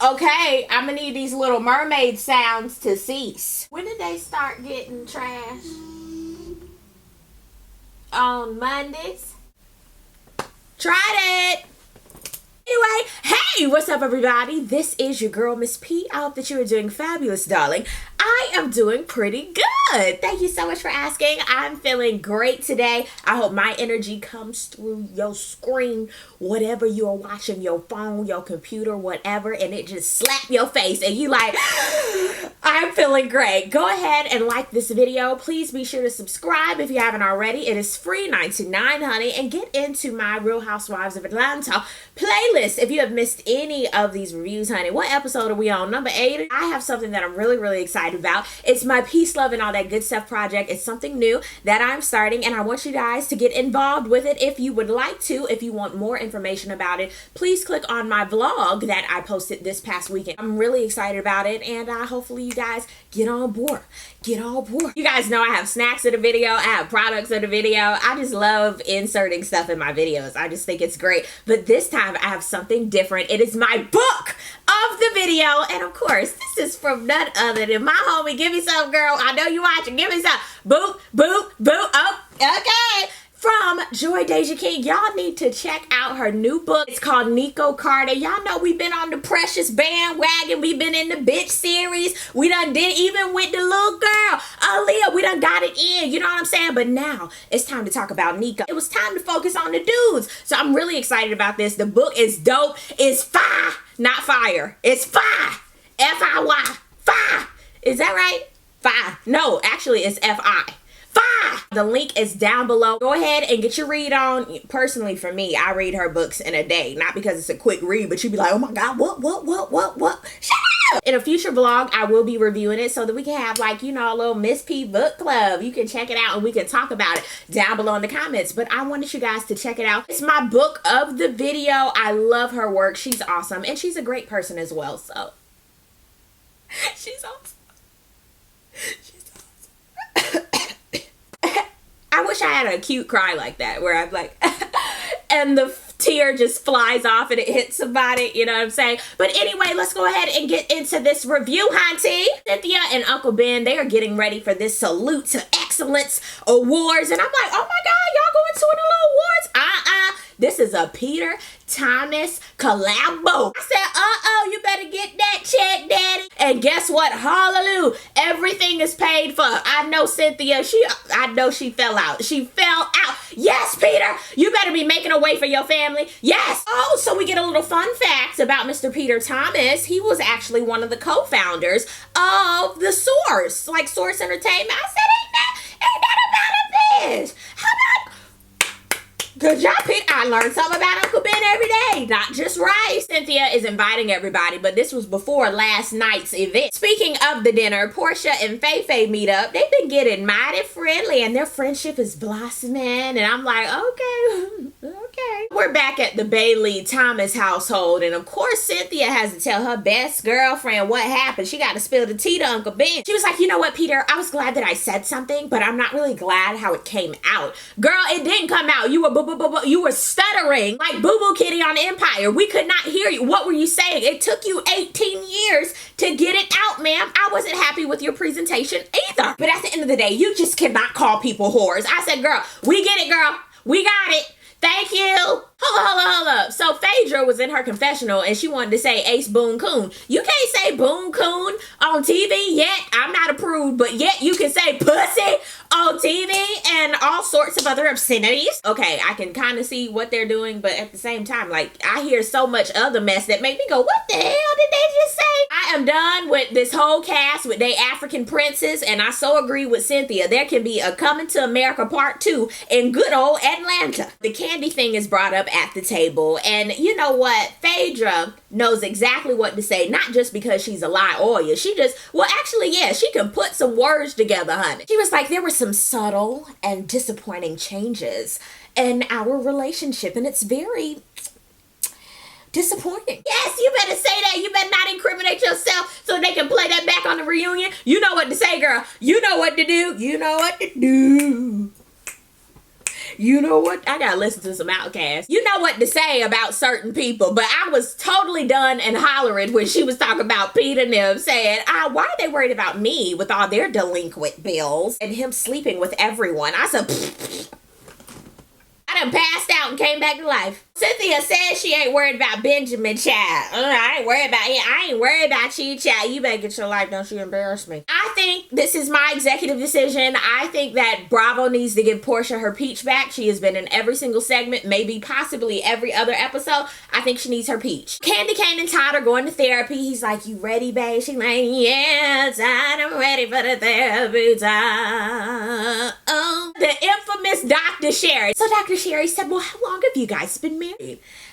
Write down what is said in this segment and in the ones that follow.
Okay, I'm gonna need these little mermaid sounds to cease. When did they start getting trash? On Mondays? Tried it! Anyway, hey, what's up everybody? This is your girl, Miss P. I hope that you are doing fabulous, darling. I am doing pretty good. Thank you so much for asking. I'm feeling great today. I hope my energy comes through your screen, whatever you're watching, your phone, your computer, whatever, and it just slap your face and you like, I'm feeling great. Go ahead and like this video. Please be sure to subscribe if you haven't already. It is free, 99, honey, and get into my Real Housewives of Atlanta playlist if you have missed any of these reviews, honey. What episode are we on? Number 8. I have something that I'm really excited about. It's my Peace, Love, and All That Good Stuff project. It's something new that I'm starting, and I want you guys to get involved with it if you would like to. If you want more information about it, please click on my vlog that I posted this past weekend. I'm really excited about it, and hopefully you guys get on board. Get on board. You guys know I have snacks of the video. I have products of the video. I just love inserting stuff in my videos. I just think it's great. But this time I have something different. It is my book of the video. And of course, this is from none other than my homie. Give me some, girl. I know you watching. Give me some. Boop, boop, boop. Oh, okay. From Joy Deja King. Y'all need to check out her new book. It's called Nico Carter. Y'all know we've been on the Precious bandwagon. We've been in the bitch series. We done did even with the little girl, Aaliyah. We done got it in. You know what I'm saying? But now it's time to talk about Nico. It was time to focus on the dudes. So I'm really excited about this. The book is dope. It's fire, not fire. It's fire. F-I-Y. Fire. Is that right? Fire. No, actually it's F-I. The link is down below. Go ahead and get your read on. Personally, for me, I read her books in a day. Not because it's a quick read, but you'd be like, oh my God, what? Shut up! In a future vlog, I will be reviewing it so that we can have, like, you know, a little Miss P book club. You can check it out and we can talk about it down below in the comments. But I wanted you guys to check it out. It's my book of the video. I love her work. She's awesome. And she's a great person as well. So, she's awesome. I wish I had a cute cry like that where I'm like, and the tear just flies off and it hits somebody, you know what I'm saying? But anyway, let's go ahead and get into this review, hunty. Cynthia and Uncle Ben, they are getting ready for this Salute to Excellence Awards. And I'm like, oh my God, y'all going to an awards? This is a Peter Thomas collabo. I said, you better get that check, daddy. And guess what? Hallelujah. Everything is paid for. I know Cynthia, I know she fell out. She fell out. Yes, Peter, you better be making a way for your family. Yes. Oh, so we get a little fun facts about Mr. Peter Thomas. He was actually one of the co-founders of the Source, like Source Entertainment. I said, ain't that about a bitch? How about good job, Pete. I learned something about Uncle Ben every day. Not just rice. Cynthia is inviting everybody, but this was before last night's event. Speaking of the dinner, Portia and Faye meet up. They've been getting mighty friendly, and their friendship is blossoming. And I'm like, okay. We're back at the Bailey Thomas household, and of course, Cynthia has to tell her best girlfriend what happened. She got to spill the tea to Uncle Ben. She was like, you know what, Peter? I was glad that I said something, but I'm not really glad how it came out. Girl, it didn't come out. You were you were stuttering like Boo Boo Kitty on Empire. We could not hear you. What were you saying? It took you 18 years to get it out, ma'am. I wasn't happy with your presentation either. But at the end of the day, you just cannot call people whores. I said, girl, we get it, girl. We got it. Thank you. Hold up. So Phaedra was in her confessional and she wanted to say Ace Boone Coon. You can't say Boone Coon on TV yet. I'm not approved, but yet you can say pussy on TV and all sorts of other obscenities. Okay, I can kind of see what they're doing, but at the same time, like, I hear so much other mess that make me go, what the hell did they just say? I am done with this whole cast with they African princes, and I so agree with Cynthia. There can be a Coming to America Part 2 in good old Atlanta. The candy thing is brought up at the table, and you know what? Phaedra knows exactly what to say, not just because she's a lawyer. She just, well, actually, yeah, she can put some words together, honey. She was like, there were some subtle and disappointing changes in our relationship, and it's very disappointing. Yes, you better say that. You better not incriminate yourself so they can play that back on the reunion. You know what to say, girl. You know what to do. You know what to do. You know what? I gotta listen to some Outkast. You know what to say about certain people, but I was totally done and hollering when she was talking about Pete and them saying, why are they worried about me with all their delinquent bills and him sleeping with everyone? I said, I done passed out and came back to life. Cynthia says she ain't worried about Benjamin, child. I ain't worried about it. I ain't worried about you, child. You better get your life. Don't you embarrass me. I think this is my executive decision. I think that Bravo needs to give Portia her peach back. She has been in every single segment, maybe possibly every other episode. I think she needs her peach. Candy Cane and Todd are going to therapy. He's like, you ready, babe? She's like, yeah, Todd, I'm ready for the therapy time. The infamous Dr. Sherry. So Dr. Sherry said, well, how long have you guys been married?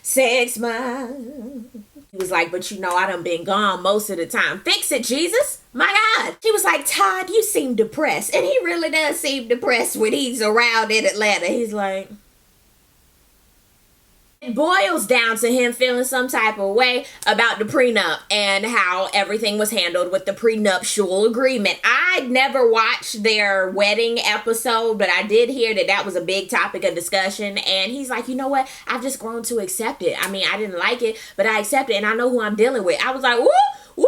6 months. He was like, but you know, I done been gone most of the time. Fix it, Jesus. My God. She was like, Todd, you seem depressed. And he really does seem depressed when he's around in Atlanta. He's like... It boils down to him feeling some type of way about the prenup and how everything was handled with the prenuptial agreement. I never watched their wedding episode, but I did hear that that was a big topic of discussion. And he's like, you know what? I've just grown to accept it. I mean, I didn't like it, but I accept it and I know who I'm dealing with. I was like, whoop, whoop,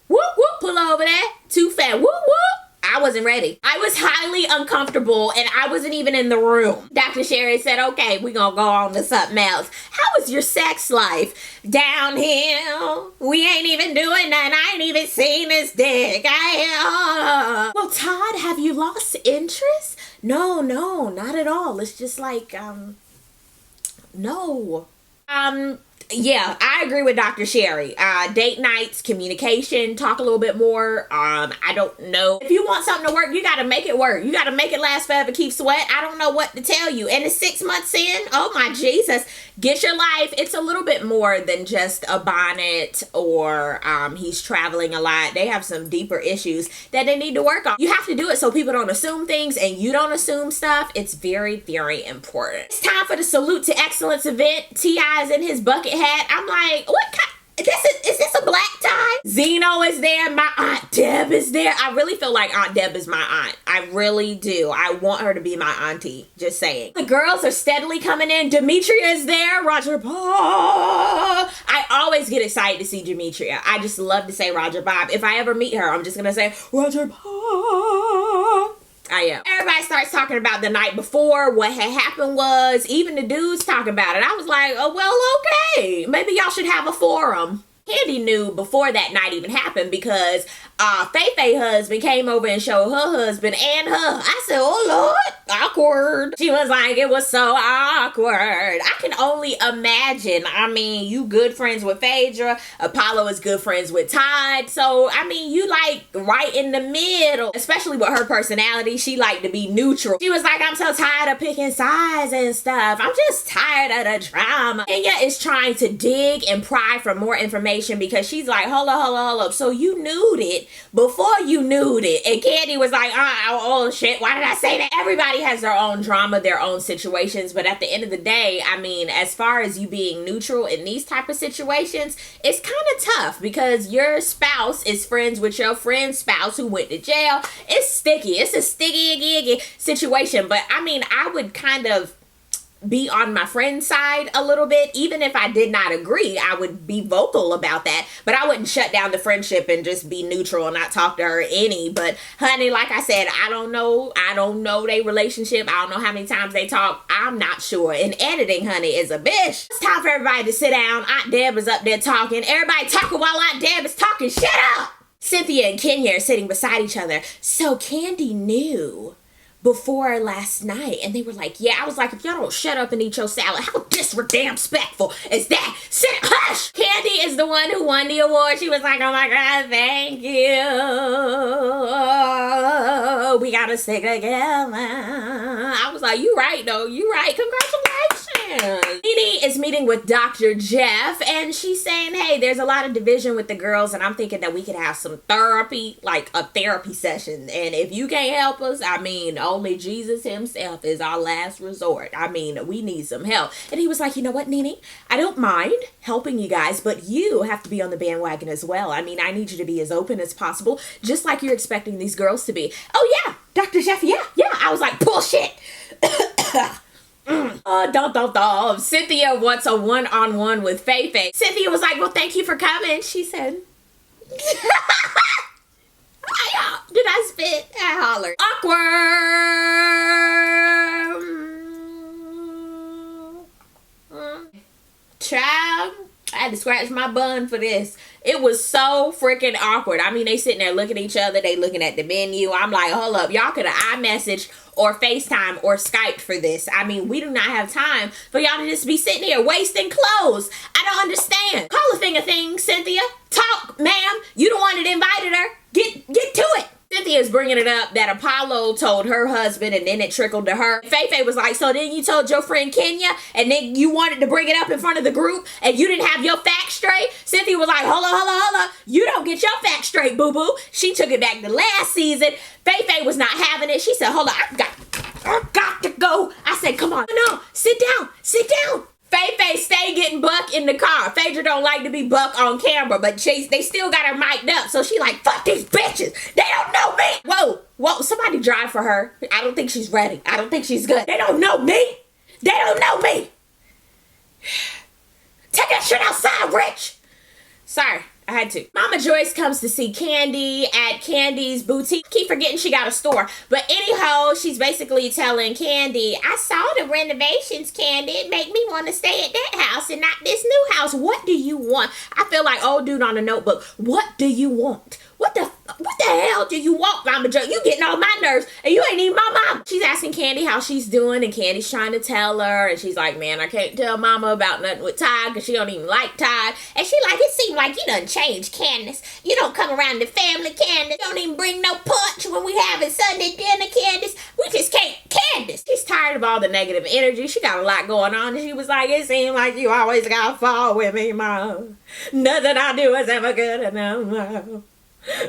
whoop, whoop, pull over there. Too fat, whoop, whoop. I wasn't ready. I was highly uncomfortable and I wasn't even in the room. Dr. Sherry said, okay, we're going to go on to something else. How is your sex life? Downhill. We ain't even doing nothing. I ain't even seen his dick. Well, Todd, have you lost interest? No, not at all. It's just like, no. Yeah, I agree with Dr. Sherry. Date nights, communication, talk a little bit more. I don't know. If you want something to work, you got to make it work. You got to make it last forever, keep sweat. I don't know what to tell you. And it's 6 months in. Oh my Jesus. Get your life. It's a little bit more than just a bonnet or he's traveling a lot. They have some deeper issues that they need to work on. You have to do it so people don't assume things and you don't assume stuff. It's very, very important. It's time for the Salute to Excellence event. T.I. is in his bucket hat. I'm like, what kind? Is this a black tie? Zeno is there. My Aunt Deb is there. I really feel like Aunt Deb is my aunt. I really do. I want her to be my auntie. Just saying. The girls are steadily coming in. Demetria is there. Roger Bob. I always get excited to see Demetria. I just love to say Roger Bob. If I ever meet her, I'm just going to say Roger Bob. I am. Everybody starts talking about the night before, what had happened was, even the dudes talking about it. I was like, oh, well, okay. Maybe y'all should have a forum. Candy knew before that night even happened because Faye husband came over and showed her husband and her. I said, oh Lord, awkward. She was like, it was so awkward. I can only imagine. I mean, you good friends with Phaedra. Apollo is good friends with Todd. So, I mean, you like right in the middle, especially with her personality. She liked to be neutral. She was like, I'm so tired of picking sides and stuff. I'm just tired of the drama. Kenya is trying to dig and pry for more information because she's like, hold up. So you nude it before you nude it. And Candy was like, oh shit, why did I say that? Everybody has their own drama, their own situations. But at the end of the day, I mean, as far as you being neutral in these type of situations, it's kind of tough because your spouse is friends with your friend's spouse who went to jail. It's sticky. It's a sticky situation. But I mean, I would kind of be on my friend's side a little bit. Even if I did not agree, I would be vocal about that, but I wouldn't shut down the friendship and just be neutral and not talk to her any. But honey, like I said, I don't know their relationship. I don't know how many times they talk. I'm not sure. And editing, honey, is a bitch. It's time for everybody to sit down. Aunt Deb is up there talking. Everybody talking while Aunt Deb is talking. Shut up! Cynthia and Kenya are sitting beside each other. So Candy knew before last night, and they were like, yeah. I was like, if y'all don't shut up and eat your salad, how disrespectful is that? Sit, hush! Candy is the one who won the award. She was like, oh my God, thank you. We gotta stick together. I was like, you right though, you right. Congratulations. Dee is meeting with Dr. Jeff, and she's saying, hey, there's a lot of division with the girls, and I'm thinking that we could have some therapy, like a therapy session. And if you can't help us, I mean, only Jesus himself is our last resort. I mean, we need some help. And he was like, you know what, Nene? I don't mind helping you guys, but you have to be on the bandwagon as well. I mean, I need you to be as open as possible, just like you're expecting these girls to be. Oh, yeah, Dr. Jeff, yeah. I was like, bullshit. Cynthia wants a one-on-one with Faye Faye. Cynthia was like, well, thank you for coming. She said, did I spit? I hollered. Awkward. Child, I had to scratch my bun for this. It was so freaking awkward. I mean, they sitting there looking at each other. They looking at the menu. I'm like, hold up. Y'all could have iMessaged or FaceTime or Skyped for this. I mean, we do not have time for y'all to just be sitting here wasting clothes. I don't understand. Call a thing, Cynthia. Talk, ma'am. You the one that invited her. Get to it. Cynthia's bringing it up that Apollo told her husband and then it trickled to her. Faye Faye was like, so then you told your friend Kenya and then you wanted to bring it up in front of the group and you didn't have your facts straight? Cynthia was like, hold on. You don't get your facts straight, boo-boo. She took it back to last season. Faye Faye was not having it. She said, hold on, I got to go. I said, come on. No, sit down. Faye Faye stay getting Buck in the car. Phaedra don't like to be Buck on camera, but they still got her mic'd up. So she like, fuck these bitches. They don't know me. Whoa, somebody drive for her. I don't think she's ready. I don't think she's good. They don't know me. Take that shit outside, Rich. Sorry. I had to. Mama Joyce comes to see Candy at Candy's boutique. Keep forgetting she got a store. But anyhow, she's basically telling Candy, I saw the renovations, Candy. It make me want to stay at that house and not this new house. What do you want? I feel like old dude on a notebook. What do you want? What the hell do you want, Mama Joyce? You getting on my nerves and you ain't even my mama. She's asking Candy how she's doing and Candy's trying to tell her and she's like, man, I can't tell mama about nothing with Todd because she don't even like Todd. And she like, it seemed like you done changed, Candace. You don't come around the family, Candace. You don't even bring no punch when we having Sunday dinner, Candace. We just can't, Candace. She's tired of all the negative energy. She got a lot going on and she was like, it seemed like you always got to fall with me, Mom. Nothing I do is ever good enough, Mom.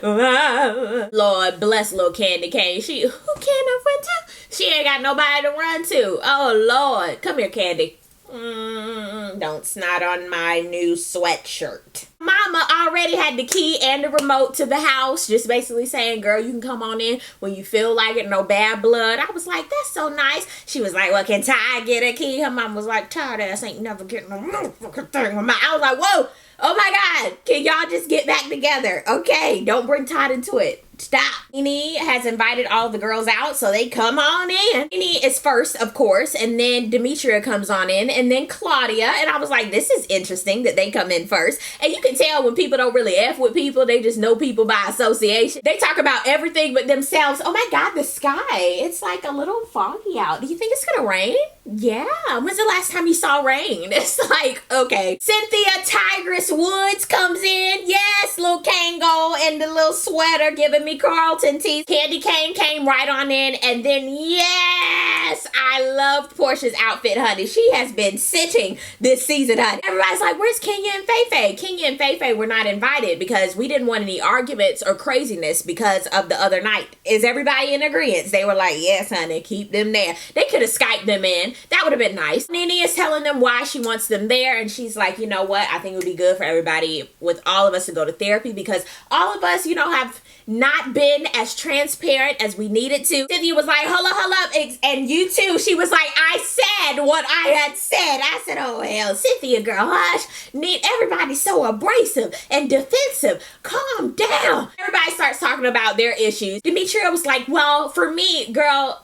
Lord bless little Candy Cane. Who can I run to? She ain't got nobody to run to. Oh Lord, come here, Candy. Don't snot on my new sweatshirt. Mama already had the key and the remote to the house, just basically saying, girl, you can come on in when you feel like it, no bad blood. I was like, that's so nice. She was like, well, can Ty get a key? Her mom was like, Todd ass ain't never getting no motherfucking thing. I was like, whoa, oh my God, can y'all just get back together? Okay, don't bring Todd into it. Stop. Nene has invited all the girls out, so they come on in. Nene is first, of course, and then Demetria comes on in, and then Claudia. And I was like, this is interesting that they come in first. And you can tell when people don't really F with people, they just know people by association. They talk about everything but themselves. Oh my God, the sky. It's like a little foggy out. Do you think it's gonna rain? Yeah. When's the last time you saw rain? It's like, okay. Cynthia Tigress Woods comes in. Yes, little Kango and the little sweater giving me Carlton teeth. Candy Cane came right on in. And then, yes, I loved Portia's outfit, honey. She has been sitting this season, honey. Everybody's like, where's Kenya and Faye Faye? Kenya and Faye Faye were not invited because we didn't want any arguments or craziness because of the other night. Is everybody in agreement? They were like, yes, honey, keep them there. They could have Skyped them in. That would have been nice. Nene is telling them why she wants them there. And she's like, you know what? I think it would be good for everybody, with all of us, to go to therapy because all of us, have not been as transparent as we needed to. Cynthia was like, hold up. And you too. She was like, I said what I had said. I said, oh hell, Cynthia, girl, hush. Everybody's so abrasive and defensive. Calm down. Everybody starts talking about their issues. Demetria was like, well, for me, girl,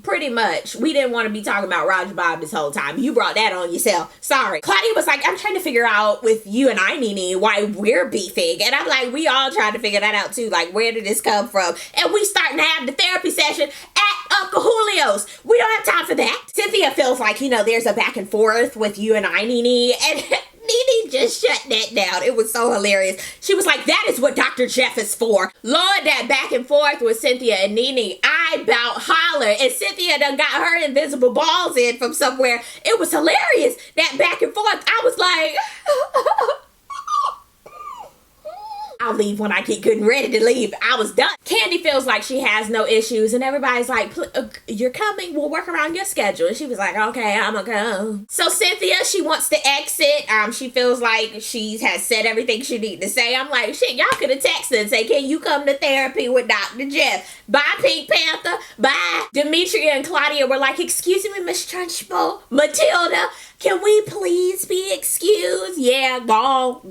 pretty much. We didn't want to be talking about Roger Bob this whole time. You brought that on yourself. Sorry. Claudia was like, I'm trying to figure out with you and I, Nene, why we're beefing. And I'm like, we all trying to figure that out too. Like, where did this come from? And we starting to have the therapy session at Uncle Julio's. We don't have time for that. Cynthia feels like, there's a back and forth with you and I, Nene. And Nene just shut that down. It was so hilarious. She was like, that is what Dr. Jeff is for. Lord, that back and forth with Cynthia and Nene, I about holler. And Cynthia done got her invisible balls in from somewhere. It was hilarious, that back and forth. I was like, I'll leave when I get good and ready to leave. I was done. Candy Candy feels like she has no issues, and everybody's like, you're coming, we'll work around your schedule. And she was like, okay, I'm gonna come. So Cynthia, she wants to exit. She feels like she has said everything she needs to say. I'm like, shit, y'all could have texted and say, can you come to therapy with Dr. Jeff? Bye, Pink Panther. Bye. Demetria and Claudia were like, excuse me, Miss Trunchbull. Matilda, can we please be excused? Yeah, gone.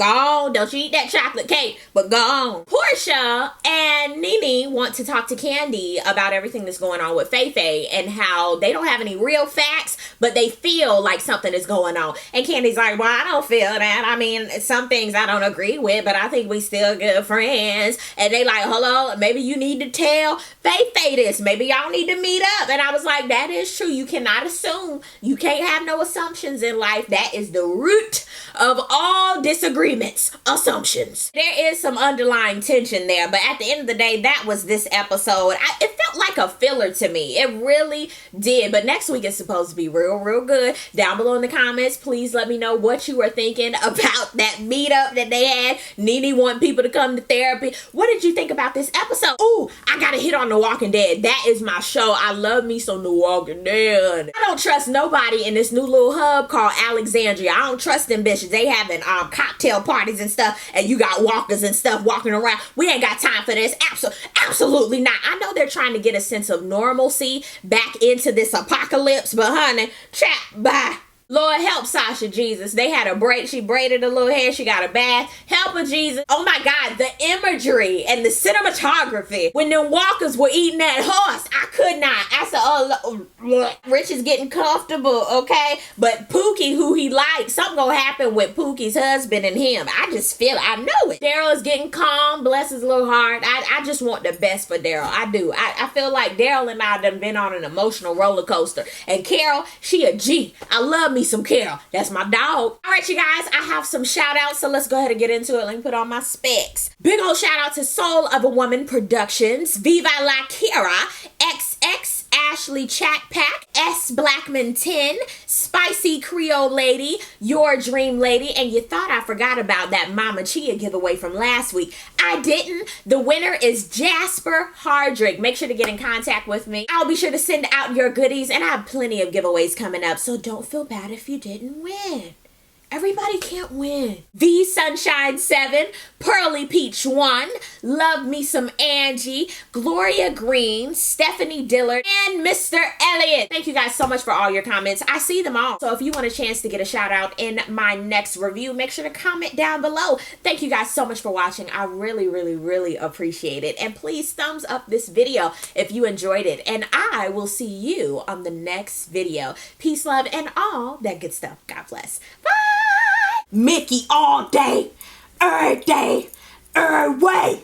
Don't you eat that chocolate cake, but gone. Portia and Nene want to talk to Candy about everything that's going on with Faye and how they don't have any real facts, but they feel like something is going on. And Candy's like, well, I don't feel that. I mean, some things I don't agree with, but I think we still good friends. And they like, hold on, maybe you need to tell Faye this. Maybe y'all need to meet up. And I was like, that is true. You cannot assume. You can't have no assumptions in life. That is the root of all disagreements. Assumptions. There is some underlying tension there, but at the end of the day, that was this episode. It felt like a filler to me. It really did. But next week is supposed to be real good. Down below in the comments, please let me know what you were thinking about that meetup that they had. Nene wanting people to come to therapy. What did you think about this episode? Ooh, I gotta hit on The Walking Dead. That is my show. I love me some The Walking Dead. I don't trust nobody in this new little hub called Alexandria. I don't trust them bitches. They having cocktail parties and stuff, and you got walkers and stuff walking around. We ain't got time for this. Absolutely not. I know they're trying to get a sense of normalcy back into this apocalypse, but honey, chat, bye. Lord help Sasha Jesus. They had a break. She braided her little hair. She got a bath. Help her Jesus. Oh my God. The imagery and the cinematography. When them walkers were eating that horse, I could not. I said, oh, Rich is getting comfortable, okay? But Pookie, who he likes, something gonna happen with Pookie's husband and him. I just feel it. I know it. Daryl is getting calm. Bless his little heart. I just want the best for Daryl. I do. I feel like Daryl and I done been on an emotional roller coaster. And Carol, she a G. I love me some Carol. That's my dog. All right, you guys, I have some shout outs, so let's go ahead and get into it. Let me put on my specs. Big old shout out to Soul of a Woman Productions, Viva La Kira, XX Ashley Chat Pack, S Blackman 10, Spicy Creole Lady, Your Dream Lady, and you thought I forgot about that Mama Chia giveaway from last week. I didn't. The winner is Jasper Hardrick. Make sure to get in contact with me. I'll be sure to send out your goodies, and I have plenty of giveaways coming up, so don't feel bad if you didn't win. Everybody can't win. V Sunshine 7, Pearly Peach 1, Love Me Some Angie, Gloria Green, Stephanie Dillard, and Mr. Elliott. Thank you guys so much for all your comments. I see them all. So if you want a chance to get a shout out in my next review, make sure to comment down below. Thank you guys so much for watching. I really appreciate it. And please thumbs up this video if you enjoyed it. And I will see you on the next video. Peace, love, and all that good stuff. God bless. Bye. Mickey all day, every way.